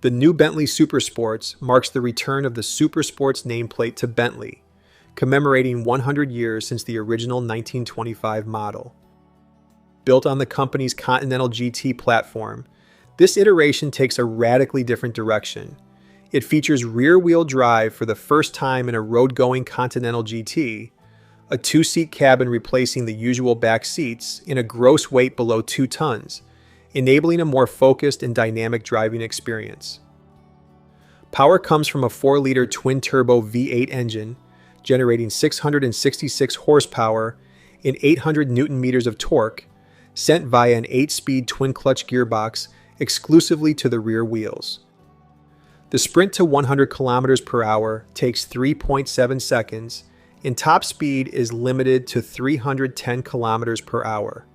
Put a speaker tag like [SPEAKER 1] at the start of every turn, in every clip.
[SPEAKER 1] The new Bentley Supersports marks the return of the Supersports nameplate to Bentley, commemorating 100 years since the original 1925 model. Built on the company's Continental GT platform, this iteration takes a radically different direction. It features rear-wheel drive for the first time in a road-going Continental GT, a two-seat cabin replacing the usual back seats, and a gross weight below 2 tons, enabling a more focused and dynamic driving experience. Power comes from a 4-liter twin-turbo V8 engine, generating 666 horsepower and 800 Newton-meters of torque, sent via an 8-speed twin-clutch gearbox exclusively to the rear wheels. The sprint to 100 kilometers per hour takes 3.7 seconds, and top speed is limited to 310 kilometers per hour.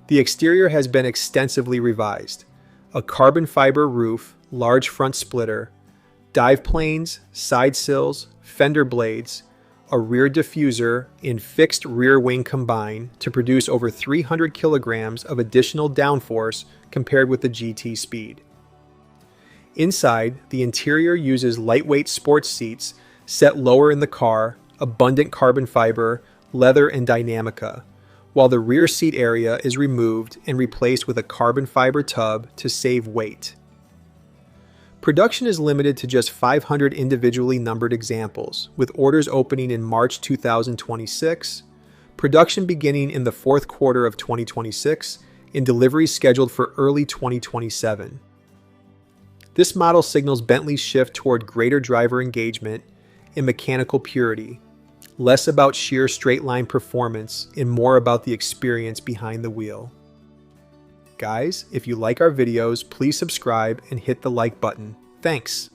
[SPEAKER 1] The exterior has been extensively revised. A carbon fiber roof, large front splitter, dive planes, side sills, fender blades, a rear diffuser, and fixed rear wing combine to produce over 300 kilograms of additional downforce compared with the GT Speed. Inside, the interior uses lightweight sports seats set lower in the car, abundant carbon fiber, leather, and Dynamica, while the rear seat area is removed and replaced with a carbon fiber tub to save weight. Production is limited to just 500 individually numbered examples, with orders opening in March 2026, production beginning in the fourth quarter of 2026, and deliveries scheduled for early 2027. This model signals Bentley's shift toward greater driver engagement and mechanical purity, less about sheer straight-line performance and more about the experience behind the wheel. Guys, if you like our videos, please subscribe and hit the like button. Thanks!